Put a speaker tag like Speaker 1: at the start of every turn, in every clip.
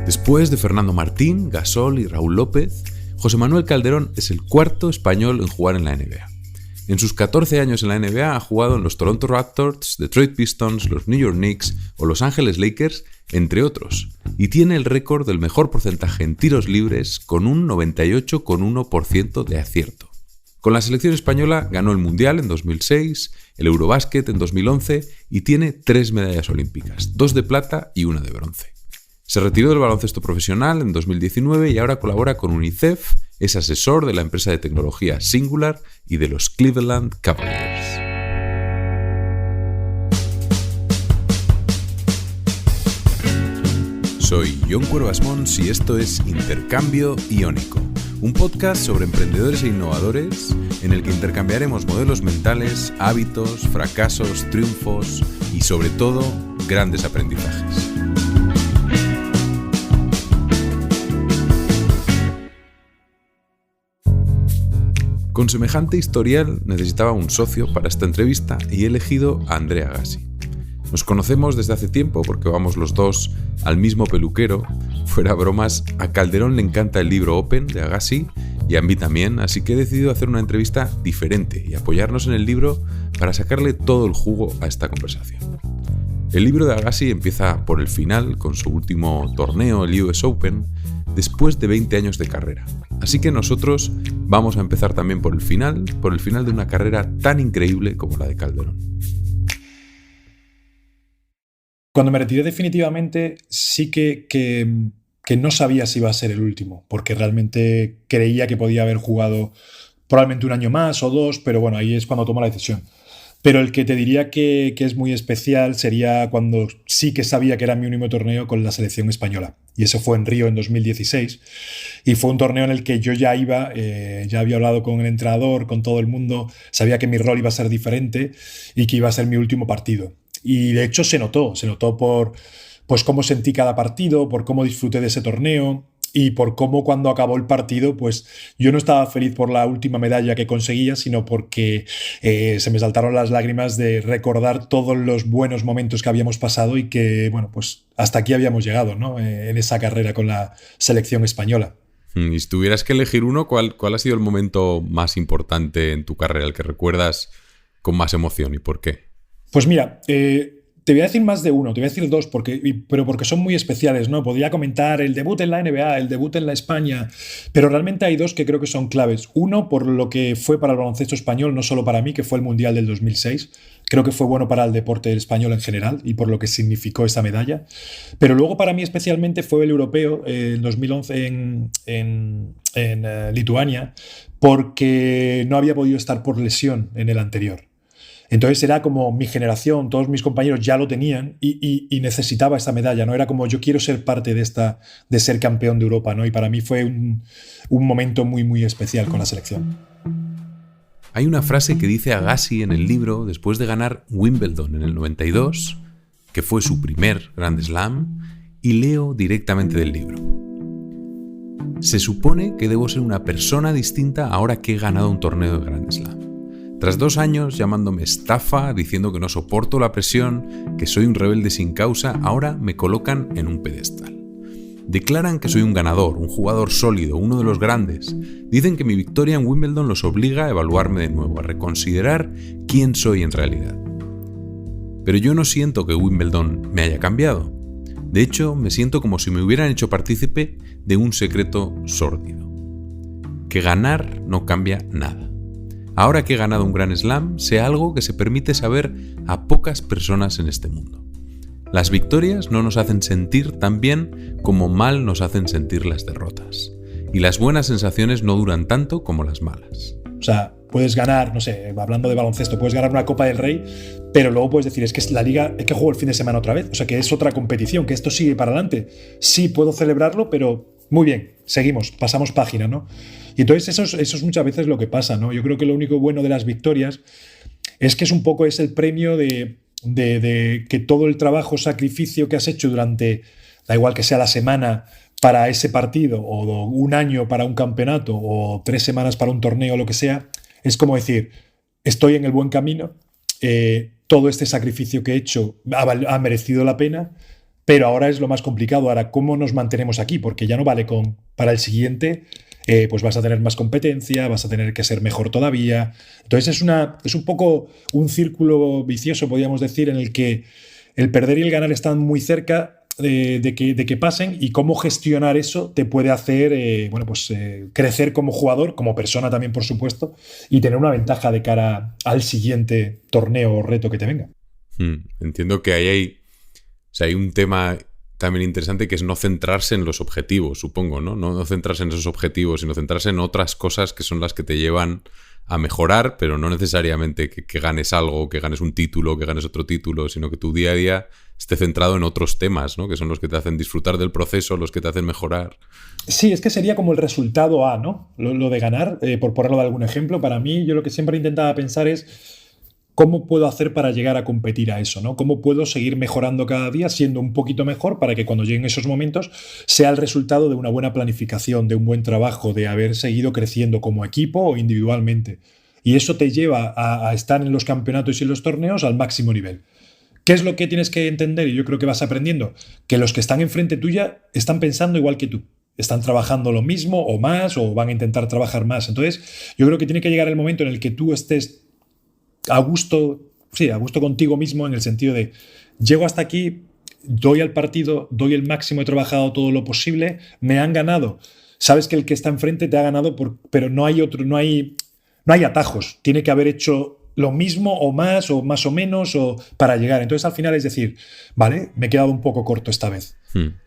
Speaker 1: Después de Fernando Martín, Gasol y Raúl López, José Manuel Calderón es el cuarto español en jugar en la NBA. En sus 14 años en la NBA ha jugado en los Toronto Raptors, Detroit Pistons, los New York Knicks o Los Ángeles Lakers, entre otros, y tiene el récord del mejor porcentaje en tiros libres con un 98,1% de acierto. Con la selección española ganó el Mundial en 2006, el Eurobásquet en 2011 y tiene 3 medallas olímpicas, 2 de plata y 1 de bronce. Se retiró del baloncesto profesional en 2019 y ahora colabora con UNICEF, es asesor de la empresa de tecnología Singular y de los Cleveland Cavaliers. Soy Jon Cuervas Mons y esto es Intercambio Iónico, un podcast sobre emprendedores e innovadores en el que intercambiaremos modelos mentales, hábitos, fracasos, triunfos y sobre todo grandes aprendizajes. Con semejante historial necesitaba un socio para esta entrevista y he elegido a André Agassi. Nos conocemos desde hace tiempo porque vamos los dos al mismo peluquero. Fuera bromas, a Calderón le encanta el libro Open de Agassi y a mí también, así que he decidido hacer una entrevista diferente y apoyarnos en el libro para sacarle todo el jugo a esta conversación. El libro de Agassi empieza por el final, con su último torneo, el US Open, después de 20 años de carrera. Así que nosotros vamos a empezar también por el final de una carrera tan increíble como la de Calderón.
Speaker 2: Cuando me retiré definitivamente sí que no sabía si iba a ser el último, porque realmente creía que podía haber jugado probablemente un año más o 2, pero bueno, ahí es cuando tomo la decisión. Pero el que te diría que es muy especial sería cuando sí que sabía que era mi único torneo con la selección española. Y eso fue en Río en 2016. Y fue un torneo en el que yo ya iba, ya había hablado con el entrenador, con todo el mundo, sabía que mi rol iba a ser diferente y que iba a ser mi último partido. Y de hecho se notó por pues, cómo sentí cada partido, por cómo disfruté de ese torneo. Y por cómo cuando acabó el partido, pues yo no estaba feliz por la última medalla que conseguía, sino porque se me saltaron las lágrimas de recordar todos los buenos momentos que habíamos pasado y que, bueno, pues hasta aquí habíamos llegado, ¿no? En esa carrera con la selección española.
Speaker 1: Y si tuvieras que elegir uno, ¿cuál ha sido el momento más importante en tu carrera, el que recuerdas con más emoción y por qué?
Speaker 2: Pues mira, te voy a decir más de uno, te voy a decir dos, pero porque son muy especiales, ¿no? Podría comentar el debut en la NBA, el debut en la España, pero realmente hay dos que creo que son claves. Uno, por lo que fue para el baloncesto español, no solo para mí, que fue el Mundial del 2006. Creo que fue bueno para el deporte español en general y por lo que significó esa medalla. Pero luego para mí especialmente fue el europeo en 2011 en Lituania, porque no había podido estar por lesión en el anterior. Entonces era como mi generación, todos mis compañeros ya lo tenían y necesitaba esta medalla, ¿no? Era como yo quiero ser parte de ser campeón de Europa, ¿no? Y para mí fue un momento muy, muy especial con la selección.
Speaker 1: Hay una frase que dice Agassi en el libro después de ganar Wimbledon en el 92, que fue su primer Grand Slam, y leo directamente del libro. Se supone que debo ser una persona distinta ahora que he ganado un torneo de Grand Slam. Tras 2 años llamándome estafa, diciendo que no soporto la presión, que soy un rebelde sin causa, ahora me colocan en un pedestal. Declaran que soy un ganador, un jugador sólido, uno de los grandes. Dicen que mi victoria en Wimbledon los obliga a evaluarme de nuevo, a reconsiderar quién soy en realidad. Pero yo no siento que Wimbledon me haya cambiado. De hecho, me siento como si me hubieran hecho partícipe de un secreto sórdido. Que ganar no cambia nada. Ahora que he ganado un Grand Slam, sé algo que se permite saber a pocas personas en este mundo. Las victorias no nos hacen sentir tan bien como mal nos hacen sentir las derrotas. Y las buenas sensaciones no duran tanto como las malas.
Speaker 2: O sea, puedes ganar, no sé, hablando de baloncesto, puedes ganar una Copa del Rey, pero luego puedes decir, es que la liga, es que juego el fin de semana otra vez. O sea, que es otra competición, que esto sigue para adelante. Sí, puedo celebrarlo, pero muy bien, seguimos, pasamos página, ¿no? Y entonces eso es muchas veces lo que pasa, ¿no? Yo creo que lo único bueno de las victorias es que es el premio de que todo el trabajo, sacrificio que has hecho durante, da igual que sea la semana para ese partido, o un año para un campeonato, o 3 semanas para un torneo, o lo que sea, es como decir, estoy en el buen camino, todo este sacrificio que he hecho ha merecido la pena, pero ahora es lo más complicado. Ahora, ¿cómo nos mantenemos aquí? Porque ya no vale para el siguiente, pues vas a tener más competencia, vas a tener que ser mejor todavía. Entonces es un poco un círculo vicioso, podríamos decir, en el que el perder y el ganar están muy cerca de que pasen, y cómo gestionar eso te puede hacer crecer como jugador, como persona también, por supuesto, y tener una ventaja de cara al siguiente torneo o reto que te venga.
Speaker 1: Entiendo que hay un tema también interesante, que es no centrarse en los objetivos, supongo, ¿no? No centrarse en esos objetivos, sino centrarse en otras cosas que son las que te llevan a mejorar, pero no necesariamente que ganes algo, que ganes un título, que ganes otro título, sino que tu día a día esté centrado en otros temas, ¿no? Que son los que te hacen disfrutar del proceso, los que te hacen mejorar.
Speaker 2: Sí, es que sería como el resultado A, ¿no? Lo de ganar, por ponerlo de algún ejemplo. Para mí, yo lo que siempre intentaba pensar es ¿cómo puedo hacer para llegar a competir a eso, ¿no? ¿Cómo puedo seguir mejorando cada día, siendo un poquito mejor, para que cuando lleguen esos momentos sea el resultado de una buena planificación, de un buen trabajo, de haber seguido creciendo como equipo o individualmente? Y eso te lleva a estar en los campeonatos y en los torneos al máximo nivel. ¿Qué es lo que tienes que entender? Y yo creo que vas aprendiendo que los que están enfrente tuya están pensando igual que tú. Están trabajando lo mismo o más, o van a intentar trabajar más. Entonces, yo creo que tiene que llegar el momento en el que tú estés a gusto contigo mismo, en el sentido de llego hasta aquí, doy al partido, doy el máximo, he trabajado todo lo posible, me han ganado. Sabes que el que está enfrente te ha ganado, pero no hay atajos. Tiene que haber hecho lo mismo o más o menos para llegar. Entonces al final es decir, vale, me he quedado un poco corto esta vez.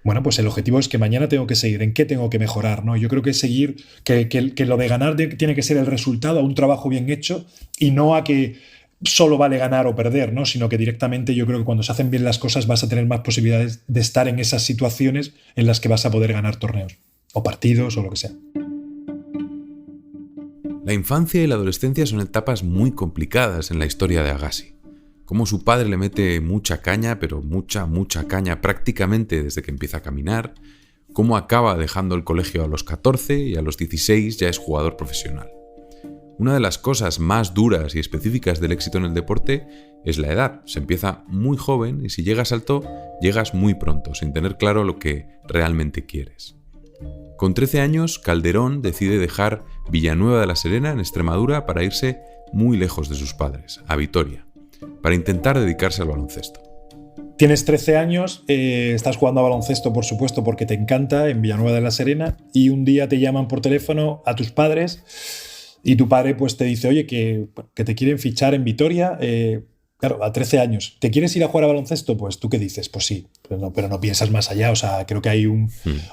Speaker 2: Bueno, pues el objetivo es que mañana tengo que seguir. ¿En qué tengo que mejorar? ¿No? Yo creo que seguir, que lo de ganar tiene que ser el resultado a un trabajo bien hecho, y no a que solo vale ganar o perder, ¿no? Sino que directamente yo creo que cuando se hacen bien las cosas vas a tener más posibilidades de estar en esas situaciones en las que vas a poder ganar torneos o partidos o lo que sea.
Speaker 1: La infancia y la adolescencia son etapas muy complicadas en la historia de Agassi. Cómo su padre le mete mucha caña, pero mucha caña prácticamente desde que empieza a caminar. Cómo acaba dejando el colegio a los 14 y a los 16 ya es jugador profesional. Una de las cosas más duras y específicas del éxito en el deporte es la edad. Se empieza muy joven y si llegas alto, llegas muy pronto, sin tener claro lo que realmente quieres. Con 13 años, Calderón decide dejar Villanueva de la Serena, en Extremadura, para irse muy lejos de sus padres, a Vitoria, para intentar dedicarse al baloncesto.
Speaker 2: Tienes 13 años, estás jugando a baloncesto, por supuesto, porque te encanta, en Villanueva de la Serena, y un día te llaman por teléfono a tus padres y tu padre pues te dice, oye, que te quieren fichar en Vitoria. Claro, a 13 años. ¿Te quieres ir a jugar a baloncesto? Pues tú qué dices, pues sí, pero no piensas más allá. O sea, creo que hay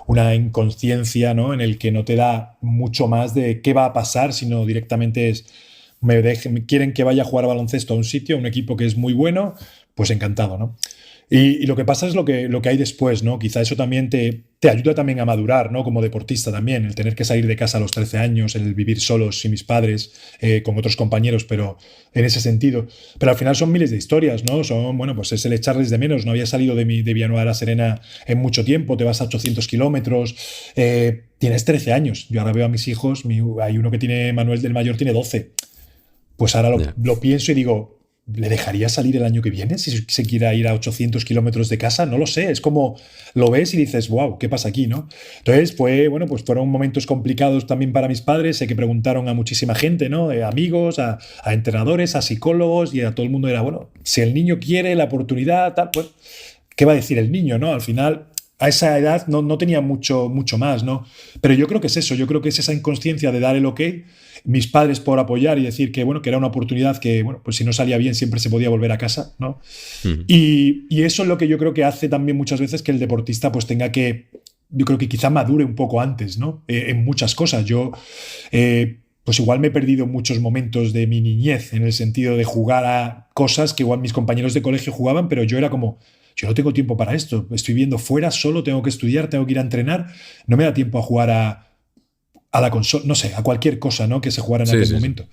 Speaker 2: una inconsciencia, ¿no? En el que no te da mucho más de qué va a pasar, sino directamente es, quieren que vaya a jugar a baloncesto a un sitio, a un equipo que es muy bueno, pues encantado, ¿no? Y lo que pasa es lo que hay después, ¿no? Quizá eso también te ayuda también a madurar, ¿no? Como deportista también, el tener que salir de casa a los 13 años, el vivir solos sin mis padres, con otros compañeros, pero en ese sentido. Pero al final son miles de historias, ¿no? Pues es el echarles de menos. No había salido de Villanueva de la Serena en mucho tiempo, te vas a 800 kilómetros, tienes 13 años. Yo ahora veo a mis hijos, hay uno que tiene, Manuel del Mayor, tiene 12. Pues ahora lo pienso y digo, ¿le dejaría salir el año que viene si se quiera ir a 800 kilómetros de casa? No lo sé, es como lo ves y dices, wow, ¿qué pasa aquí, no? Entonces fueron momentos complicados también para mis padres. Sé que preguntaron a muchísima gente, ¿no? Amigos, a entrenadores, a psicólogos, y a todo el mundo era, bueno, si el niño quiere la oportunidad, tal, pues, ¿qué va a decir el niño, no? Al final, a esa edad no tenía mucho más, ¿no? Pero yo creo que es eso, yo creo que es esa inconsciencia de dar el ok, mis padres por apoyar y decir que era una oportunidad que, pues si no salía bien siempre se podía volver a casa, ¿no? Y eso es lo que yo creo que hace también muchas veces que el deportista pues tenga que, yo creo que quizá madure un poco antes, ¿no? En muchas cosas. Yo pues igual me he perdido muchos momentos de mi niñez, en el sentido de jugar a cosas que igual mis compañeros de colegio jugaban, pero yo era como, yo no tengo tiempo para esto, estoy viviendo fuera solo, tengo que estudiar, tengo que ir a entrenar, no me da tiempo a jugar a la consola, no sé, a cualquier cosa, ¿no? Que se jugara en aquel momento.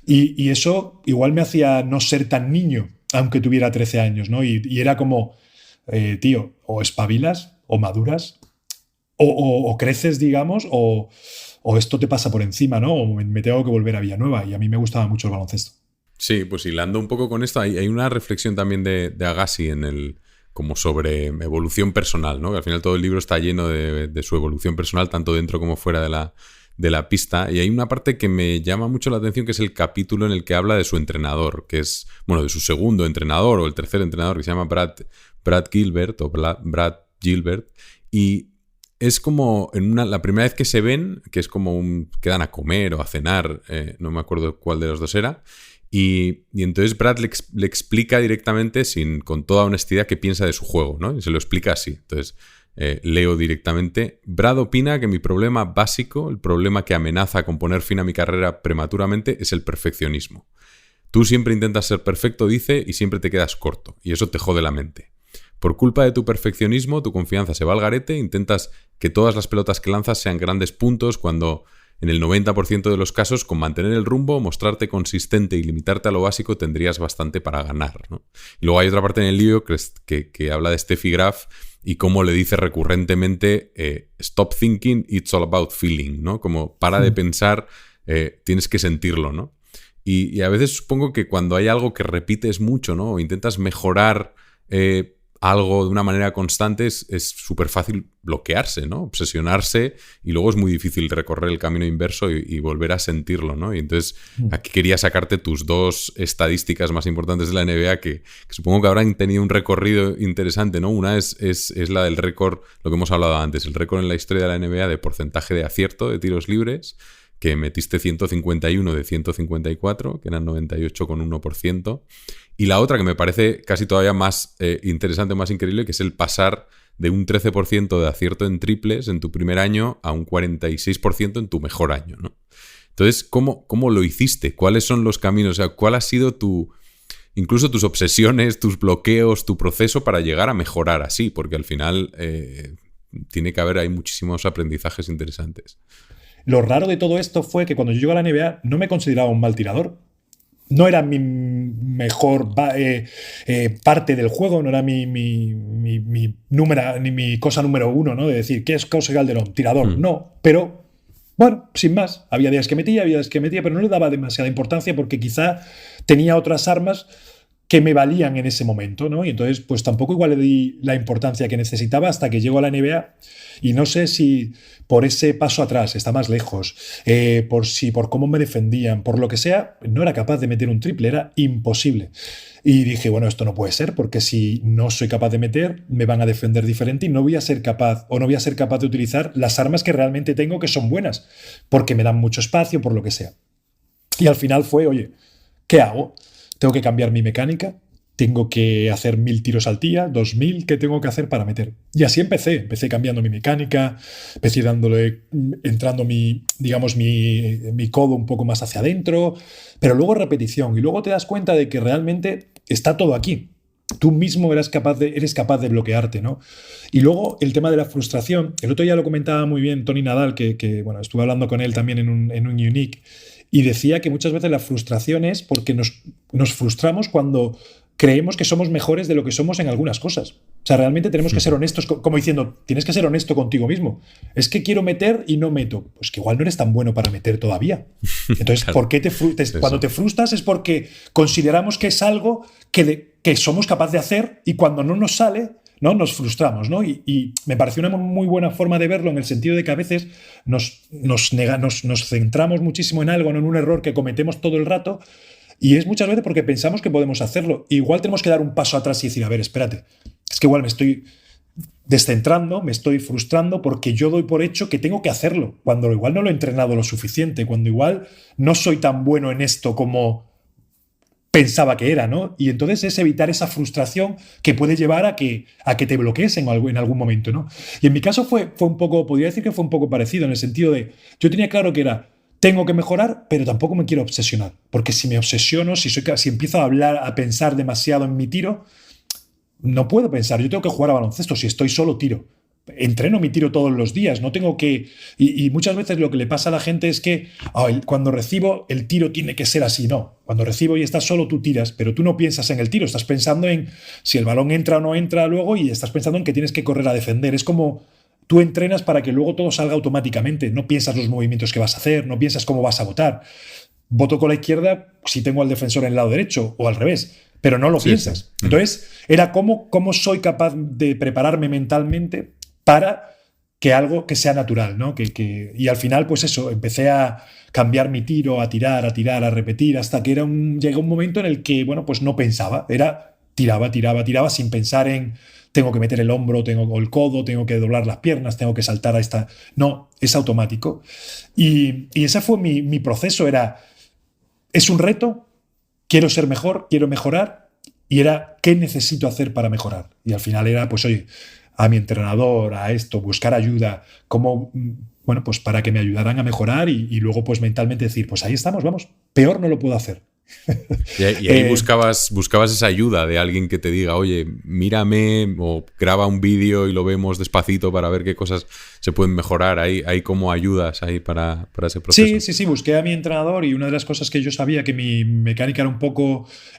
Speaker 2: Y eso igual me hacía no ser tan niño, aunque tuviera 13 años, ¿no? Y era como, tío, o espabilas, o maduras, o creces, digamos, o esto te pasa por encima, ¿no? O me tengo que volver a Villanueva. Y a mí me gustaba mucho el baloncesto.
Speaker 1: Sí, pues hilando un poco con esto, hay una reflexión también de Agassi en el como sobre evolución personal, ¿no? Que al final todo el libro está lleno de su evolución personal, tanto dentro como fuera de la pista. Y hay una parte que me llama mucho la atención, que es el capítulo en el que habla de su entrenador, que es, bueno, de su segundo entrenador o el tercer entrenador, que se llama Brad Gilbert o Brad Gilbert. Y es como la primera vez que se ven, que es como quedan a comer o a cenar, no me acuerdo cuál de los dos era. Y entonces Brad le explica directamente, con toda honestidad, qué piensa de su juego, ¿no? Y se lo explica así. Entonces, leo directamente. Brad opina que mi problema básico, el problema que amenaza con poner fin a mi carrera prematuramente, es el perfeccionismo. Tú siempre intentas ser perfecto, dice, y siempre te quedas corto. Y eso te jode la mente. Por culpa de tu perfeccionismo, tu confianza se va al garete, intentas que todas las pelotas que lanzas sean grandes puntos cuando... En el 90% de los casos, con mantener el rumbo, mostrarte consistente y limitarte a lo básico, tendrías bastante para ganar, ¿no? Y luego hay otra parte en el libro que habla de Steffi Graf y cómo le dice recurrentemente stop thinking, it's all about feeling, ¿no? Como para de pensar, tienes que sentirlo, ¿no? Y a veces supongo que cuando hay algo que repites mucho, ¿no? O intentas mejorar algo de una manera constante, es súper fácil bloquearse, ¿no? Obsesionarse, y luego es muy difícil recorrer el camino inverso y volver a sentirlo, ¿no? Y entonces aquí quería sacarte tus dos estadísticas más importantes de la NBA que supongo que habrán tenido un recorrido interesante, ¿no? Una es la del récord, lo que hemos hablado antes, el récord en la historia de la NBA de porcentaje de acierto de tiros libres, que metiste 151 de 154, que eran 98,1%. Y la otra que me parece casi todavía más interesante, más increíble, que es el pasar de un 13% de acierto en triples en tu primer año a un 46% en tu mejor año, ¿no? Entonces, ¿cómo lo hiciste? ¿Cuáles son los caminos? O sea, ¿cuál ha sido incluso tus obsesiones, tus bloqueos, tu proceso para llegar a mejorar así? Porque al final hay muchísimos aprendizajes interesantes.
Speaker 2: Lo raro de todo esto fue que cuando yo llegué a la NBA no me consideraba un mal tirador. No era mi mejor parte del juego, no era mi número, ni mi cosa número uno, ¿no? De decir, ¿qué es Oscar Calderón? Tirador. No, pero bueno, sin más. Había días que metía, pero no le daba demasiada importancia porque quizá tenía otras armas que me valían en ese momento, ¿no? Y entonces, pues tampoco igual le di la importancia que necesitaba hasta que llego a la NBA y no sé si por ese paso atrás, está más lejos, por cómo me defendían, por lo que sea, no era capaz de meter un triple, era imposible. Y dije, bueno, esto no puede ser, porque si no soy capaz de meter, me van a defender diferente y no voy a ser capaz de utilizar las armas que realmente tengo, que son buenas, porque me dan mucho espacio, por lo que sea. Y al final fue, oye, ¿qué hago? Tengo que cambiar mi mecánica, tengo que hacer 1000 tiros al día, 2000, ¿qué tengo que hacer para meter? Y así empecé cambiando mi mecánica, empecé entrando mi codo un poco más hacia adentro, pero luego repetición, y luego te das cuenta de que realmente está todo aquí. Tú mismo eres capaz de bloquearte, ¿no? Y luego el tema de la frustración, el otro día lo comentaba muy bien Tony Nadal, que bueno, estuve hablando con él también en un Unique, y decía que muchas veces la frustración es porque nos frustramos cuando creemos que somos mejores de lo que somos en algunas cosas. O sea, realmente tenemos que ser honestos, como diciendo, tienes que ser honesto contigo mismo. Es que quiero meter y no meto. Pues que igual no eres tan bueno para meter todavía. Entonces, claro. ¿Por qué cuando te frustras es porque consideramos que es algo que somos capaces de hacer y cuando no nos sale, ¿no? Nos frustramos, ¿no? Y me pareció una muy buena forma de verlo en el sentido de que a veces nos centramos muchísimo en algo, no en un error que cometemos todo el rato, y es muchas veces porque pensamos que podemos hacerlo. Igual tenemos que dar un paso atrás y decir, a ver, espérate, es que igual me estoy descentrando, me estoy frustrando porque yo doy por hecho que tengo que hacerlo, cuando igual no lo he entrenado lo suficiente, cuando igual no soy tan bueno en esto como pensaba que era, ¿no? Y entonces es evitar esa frustración que puede llevar a que te bloquees en algún momento, ¿no? Y en mi caso fue un poco, podría decir que fue un poco parecido, en el sentido de, yo tenía claro que era, tengo que mejorar, pero tampoco me quiero obsesionar, porque si me obsesiono, si empiezo a pensar demasiado en mi tiro, no puedo pensar, yo tengo que jugar a baloncesto, si estoy solo tiro. Entreno mi tiro todos los días, no tengo que... Y muchas veces lo que le pasa a la gente es que cuando recibo el tiro tiene que ser así, no. Cuando recibo y estás solo tú tiras, pero tú no piensas en el tiro, estás pensando en si el balón entra o no entra luego y estás pensando en que tienes que correr a defender. Es como tú entrenas para que luego todo salga automáticamente, no piensas los movimientos que vas a hacer, no piensas cómo vas a votar. Voto con la izquierda si tengo al defensor en el lado derecho o al revés. pero no lo
Speaker 1: Sí,
Speaker 2: piensas.
Speaker 1: sí.
Speaker 2: Entonces, era cómo soy capaz de prepararme mentalmente para que algo que sea natural, ¿no? Y al final, pues eso, empecé a cambiar mi tiro, a tirar, a repetir, hasta que llegó un momento en el que, bueno, pues no pensaba, tiraba sin pensar en tengo que meter el hombro, tengo el codo, tengo que doblar las piernas, tengo que saltar a esta... No, es automático. Y ese fue mi proceso, es un reto, quiero ser mejor, quiero mejorar, y era qué necesito hacer para mejorar. Y al final era, pues oye, a mi entrenador, a esto, buscar ayuda, bueno, pues para que me ayudaran a mejorar y luego pues mentalmente decir, pues ahí estamos, vamos, peor no lo puedo hacer.
Speaker 1: Y ahí buscabas esa ayuda de alguien que te diga, oye, mírame o graba un vídeo y lo vemos despacito para ver qué cosas se pueden mejorar. Hay como ayudas ahí para ese proceso.
Speaker 2: Sí, busqué a mi entrenador y una de las cosas que yo sabía que mi mecánica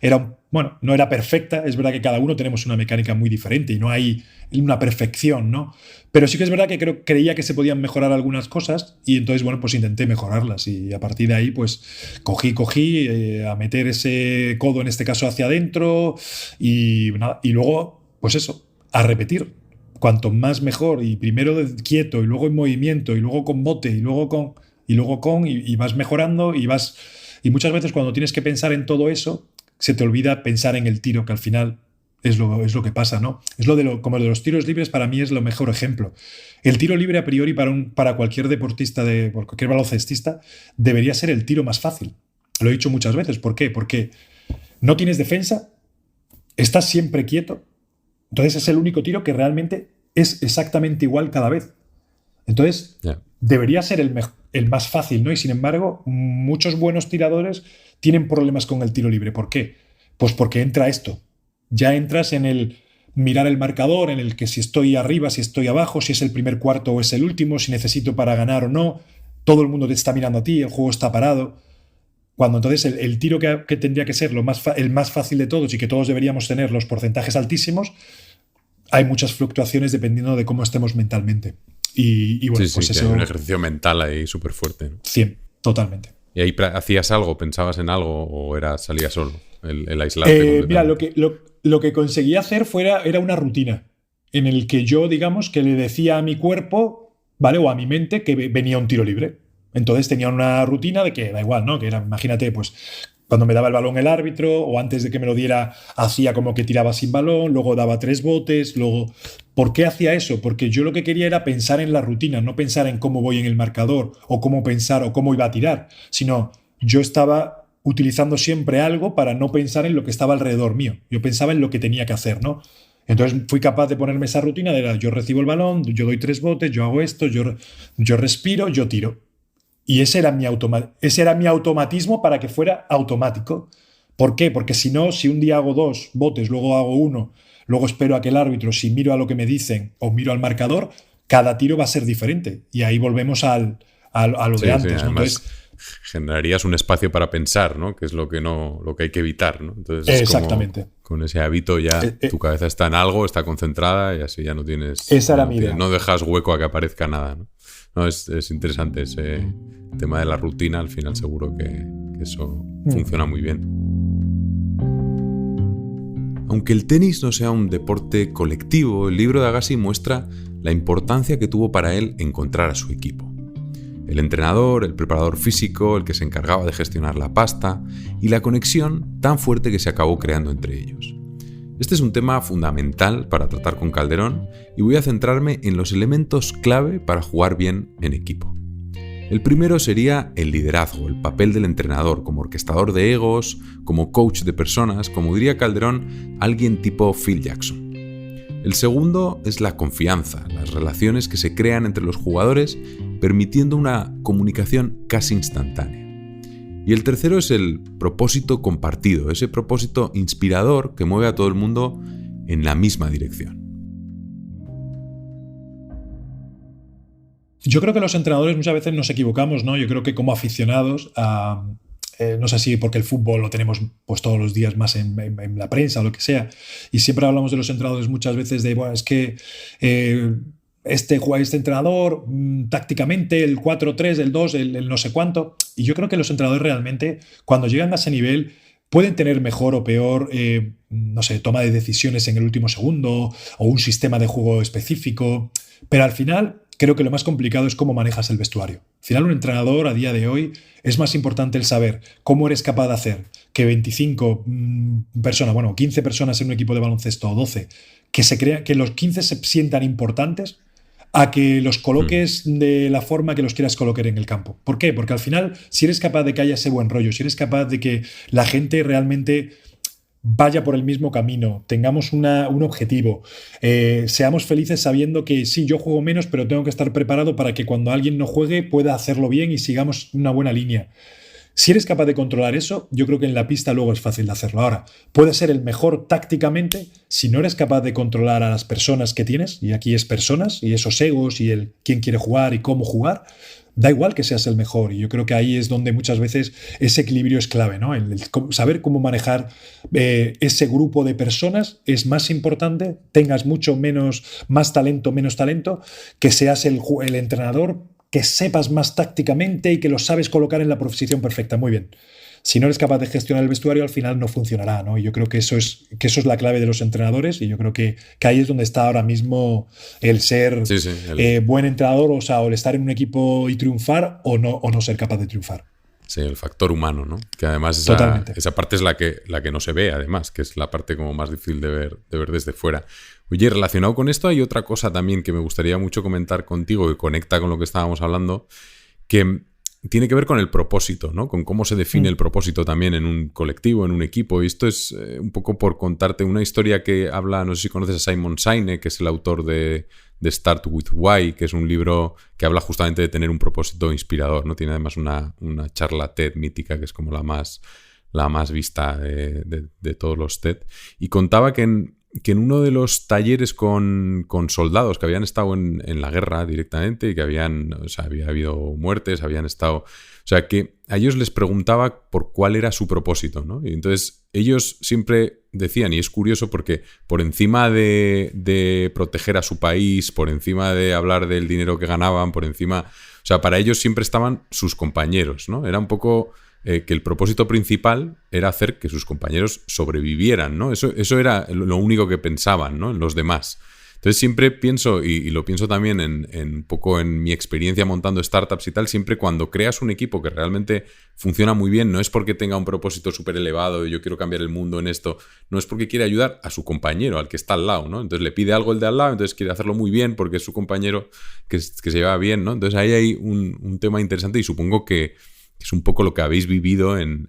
Speaker 2: era bueno, no era perfecta, es verdad que cada uno tenemos una mecánica muy diferente y no hay una perfección, ¿no? Pero sí que es verdad que creía que se podían mejorar algunas cosas y entonces, bueno, pues intenté mejorarlas y a partir de ahí, pues cogí a meter ese codo, en este caso, hacia adentro y nada, y luego, pues eso, a repetir. Cuanto más mejor, y primero quieto, y luego en movimiento, y luego con bote, y vas mejorando, y muchas veces cuando tienes que pensar en todo eso, se te olvida pensar en el tiro, que al final es lo que pasa, ¿no? Como de los tiros libres, para mí es lo mejor ejemplo. El tiro libre, a priori, para cualquier deportista, por cualquier baloncestista, debería ser el tiro más fácil. Lo he dicho muchas veces. ¿Por qué? Porque no tienes defensa, estás siempre quieto. Entonces es el único tiro que realmente es exactamente igual cada vez. Entonces debería ser el más fácil, ¿no? Y sin embargo, muchos buenos tiradores tienen problemas con el tiro libre. ¿Por qué? Pues porque entra esto. Ya entras en el mirar el marcador, en el que si estoy arriba, si estoy abajo, si es el primer cuarto o es el último, si necesito para ganar o no. Todo el mundo te está mirando a ti, el juego está parado. Cuando entonces el tiro que tendría que ser el más fácil de todos y que todos deberíamos tener los porcentajes altísimos, hay muchas fluctuaciones dependiendo de cómo estemos mentalmente. Y bueno, pues eso...
Speaker 1: Hay un ejercicio mental ahí súper fuerte, ¿no?
Speaker 2: 100, totalmente.
Speaker 1: ¿Y ahí hacías algo, pensabas en algo o salías solo, el aislarte?
Speaker 2: Mira, lo que conseguí hacer era una rutina en el que yo, digamos, que le decía a mi cuerpo, ¿vale? O a mi mente que venía un tiro libre. Entonces tenía una rutina de que da igual, ¿no? Que era, imagínate, pues cuando me daba el balón el árbitro o antes de que me lo diera hacía como que tiraba sin balón, luego daba 3 botes, luego... ¿Por qué hacía eso? Porque yo lo que quería era pensar en la rutina, no pensar en cómo voy en el marcador o cómo pensar o cómo iba a tirar, sino yo estaba utilizando siempre algo para no pensar en lo que estaba alrededor mío. Yo pensaba en lo que tenía que hacer, ¿no? Entonces fui capaz de ponerme esa rutina de yo recibo el balón, yo doy 3 botes, yo hago esto, yo respiro, yo tiro. Y ese era mi automatismo para que fuera automático. ¿Por qué? Porque si no, si un día hago 2 botes, luego hago 1, luego espero a que el árbitro, si miro a lo que me dicen o miro al marcador, cada tiro va a ser diferente. Y ahí volvemos a lo de antes.
Speaker 1: Sí,
Speaker 2: ¿no? Entonces,
Speaker 1: generarías un espacio para pensar, ¿no? Que es lo que hay que evitar, ¿no? Entonces,
Speaker 2: exactamente.
Speaker 1: Con ese hábito ya tu cabeza está en algo, está concentrada y así ya no tienes...
Speaker 2: Esa era mi idea.
Speaker 1: No dejas hueco a que aparezca nada, ¿no? No, es interesante ese tema de la rutina. Al final seguro que eso funciona muy bien. Aunque el tenis no sea un deporte colectivo, el libro de Agassi muestra la importancia que tuvo para él encontrar a su equipo. El entrenador, el preparador físico, el que se encargaba de gestionar la pasta y la conexión tan fuerte que se acabó creando entre ellos. Este es un tema fundamental para tratar con Calderón y voy a centrarme en los elementos clave para jugar bien en equipo. El primero sería el liderazgo, el papel del entrenador como orquestador de egos, como coach de personas, como diría Calderón, alguien tipo Phil Jackson. El segundo es la confianza, las relaciones que se crean entre los jugadores, permitiendo una comunicación casi instantánea. Y el tercero es el propósito compartido, ese propósito inspirador que mueve a todo el mundo en la misma dirección.
Speaker 2: Yo creo que los entrenadores muchas veces nos equivocamos, ¿no? Yo creo que como aficionados, no sé si porque el fútbol lo tenemos pues todos los días más en la prensa o lo que sea, y siempre hablamos de los entrenadores muchas veces de, bueno, es que este entrenador tácticamente, el 4-3, el 2, el no sé cuánto, y yo creo que los entrenadores realmente, cuando llegan a ese nivel, pueden tener mejor o peor, no sé, toma de decisiones en el último segundo o un sistema de juego específico, pero al final creo que lo más complicado es cómo manejas el vestuario. Al final un entrenador a día de hoy es más importante el saber cómo eres capaz de hacer que 25 personas, bueno, 15 personas en un equipo de baloncesto o 12, que los 15 se sientan importantes a que los coloques de la forma que los quieras colocar en el campo. ¿Por qué? Porque al final, si eres capaz de que haya ese buen rollo, si eres capaz de que la gente realmente vaya por el mismo camino, tengamos un objetivo, seamos felices sabiendo que sí, yo juego menos, pero tengo que estar preparado para que cuando alguien no juegue pueda hacerlo bien y sigamos una buena línea. Si eres capaz de controlar eso, yo creo que en la pista luego es fácil de hacerlo. Ahora, puedes ser el mejor tácticamente si no eres capaz de controlar a las personas que tienes, y aquí es personas, y esos egos, y el quién quiere jugar y cómo jugar. Da igual que seas el mejor, y yo creo que ahí es donde muchas veces ese equilibrio es clave, ¿no? El saber cómo manejar ese grupo de personas es más importante, tengas más talento, menos talento, que seas el entrenador, que sepas más tácticamente y que lo sabes colocar en la posición perfecta. Muy bien. Si no eres capaz de gestionar el vestuario, al final no funcionará, ¿no? Y yo creo que eso es la clave de los entrenadores, y yo creo que ahí es donde está ahora mismo el ser buen entrenador, o sea, o el estar en un equipo y triunfar o no ser capaz de triunfar.
Speaker 1: Sí, el factor humano, ¿no? Que además esa parte es la que no se ve, además, que es la parte como más difícil de ver desde fuera. Oye, relacionado con esto hay otra cosa también que me gustaría mucho comentar contigo, que conecta con lo que estábamos hablando, que tiene que ver con el propósito, ¿no? Con cómo se define el propósito también en un colectivo, en un equipo. Y esto es un poco por contarte una historia que habla, no sé si conoces a Simon Sinek, que es el autor de Start With Why, que es un libro que habla justamente de tener un propósito inspirador, ¿no? Tiene además una charla TED mítica, que es como la más vista de todos los TED. Y contaba que en uno de los talleres con soldados que habían estado en la guerra directamente y que había habido muertes, habían estado... O sea, que a ellos les preguntaba por cuál era su propósito, ¿no? Y entonces ellos siempre decían, y es curioso porque por encima de proteger a su país, por encima de hablar del dinero que ganaban, por encima... O sea, para ellos siempre estaban sus compañeros, ¿no? Era un poco... que el propósito principal era hacer que sus compañeros sobrevivieran, ¿no? Eso era lo único que pensaban, ¿no? En los demás. Entonces siempre pienso, y lo pienso también en un poco en mi experiencia montando startups y tal, siempre cuando creas un equipo que realmente funciona muy bien, no es porque tenga un propósito súper elevado, yo quiero cambiar el mundo en esto, no es porque quiere ayudar a su compañero, al que está al lado, ¿no? Entonces le pide algo el de al lado, entonces quiere hacerlo muy bien porque es su compañero que se lleva bien, ¿no? Entonces ahí hay un tema interesante y supongo que es un poco lo que habéis vivido en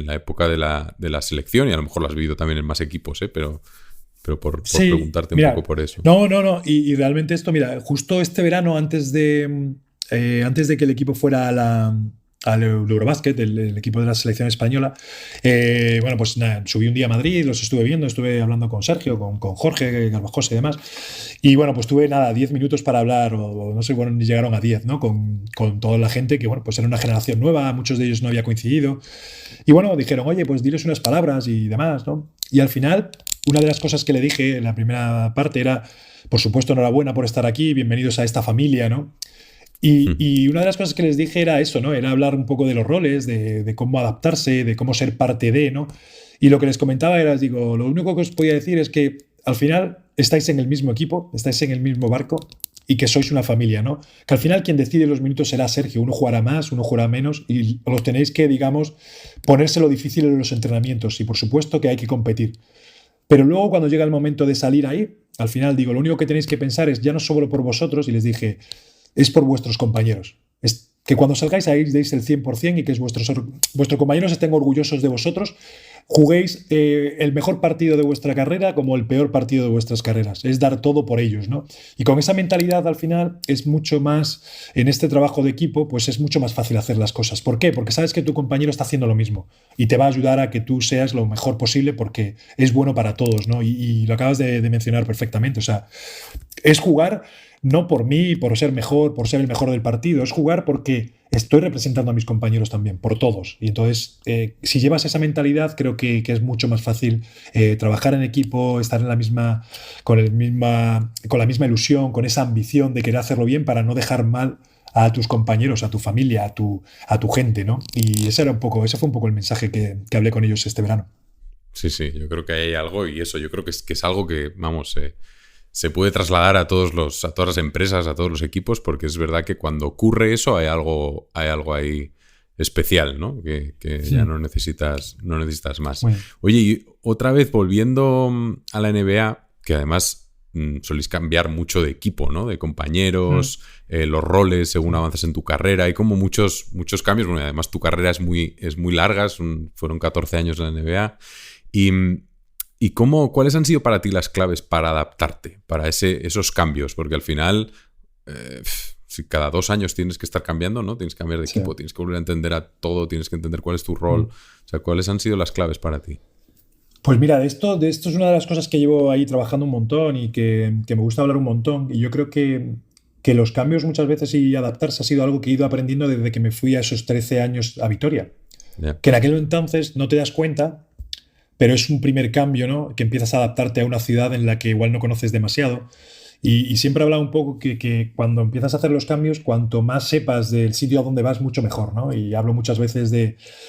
Speaker 1: la época de la selección, y a lo mejor lo has vivido también en más equipos, pero por preguntarte un poco por eso.
Speaker 2: No. Y realmente esto, mira, justo este verano, antes de que el equipo fuera al Eurobasket, el equipo de la selección española, bueno, pues nada, subí un día a Madrid, los estuve viendo, estuve hablando con Sergio, con Jorge Garbajosa y demás, y bueno, pues tuve 10 minutos para hablar, o no sé, bueno, ni llegaron a 10, ¿no? Con toda la gente que, bueno, pues era una generación nueva, muchos de ellos no había coincidido, y bueno, dijeron, oye, pues diles unas palabras y demás, ¿no? Y al final, una de las cosas que le dije en la primera parte era, por supuesto, enhorabuena por estar aquí, bienvenidos a esta familia, ¿no? Y una de las cosas que les dije era eso, ¿no? Era hablar un poco de los roles, de cómo adaptarse, de cómo ser parte de, ¿no? Y lo que les comentaba era, digo, lo único que os podía decir es que al final estáis en el mismo equipo, estáis en el mismo barco y que sois una familia, ¿no? Que al final quien decide los minutos será Sergio, uno jugará más, uno jugará menos y los tenéis que, digamos, ponérselo difícil en los entrenamientos y por supuesto que hay que competir. Pero luego cuando llega el momento de salir ahí, al final digo, lo único que tenéis que pensar es ya no solo por vosotros, y les dije, es por vuestros compañeros. Es que cuando salgáis ahí deis el 100% y que vuestros compañeros estén orgullosos de vosotros, juguéis el mejor partido de vuestra carrera como el peor partido de vuestras carreras. Es dar todo por ellos, ¿no? Y con esa mentalidad al final es mucho más, en este trabajo de equipo, pues es mucho más fácil hacer las cosas. ¿Por qué? Porque sabes que tu compañero está haciendo lo mismo y te va a ayudar a que tú seas lo mejor posible porque es bueno para todos, ¿no? Y lo acabas de mencionar perfectamente. O sea, es jugar no por mí, por ser mejor, por ser el mejor del partido, es jugar porque estoy representando a mis compañeros también, por todos. Y entonces, si llevas esa mentalidad, creo que es mucho más fácil trabajar en equipo, estar en con la misma ilusión, con esa ambición de querer hacerlo bien para no dejar mal a tus compañeros, a tu familia, a tu gente, ¿no? Y ese fue un poco el mensaje que hablé con ellos este verano.
Speaker 1: Sí, sí, yo creo que hay algo y eso, yo creo que es algo que, vamos, se puede trasladar a todas las empresas, a todos los equipos, porque es verdad que cuando ocurre eso hay algo ahí especial, ¿no? Que
Speaker 2: Sí.
Speaker 1: ya no necesitas más.
Speaker 2: Bueno.
Speaker 1: Oye, y otra vez volviendo a la NBA, que además solís cambiar mucho de equipo, ¿no? De compañeros, los roles según avanzas en tu carrera. Hay como muchos cambios. Bueno, y además tu carrera es muy larga, fueron 14 años en la NBA. ¿Y cuáles han sido para ti las claves para adaptarte, para esos cambios? Porque al final, si cada 2 años tienes que estar cambiando, ¿no? Tienes que cambiar de equipo, tienes que volver a entender a todo, tienes que entender cuál es tu rol. O sea, ¿cuáles han sido las claves para ti?
Speaker 2: Pues mira, de esto es una de las cosas que llevo ahí trabajando un montón y que me gusta hablar un montón. Y yo creo que los cambios muchas veces y adaptarse ha sido algo que he ido aprendiendo desde que me fui a esos 13 años a Vitoria.
Speaker 1: Yeah.
Speaker 2: Que en aquel entonces no te das cuenta, pero es un primer cambio, ¿no? Que empiezas a adaptarte a una ciudad en la que igual no conoces demasiado. Y siempre he hablado un poco que cuando empiezas a hacer los cambios, cuanto más sepas del sitio a donde vas, mucho mejor, ¿no? Y hablo muchas veces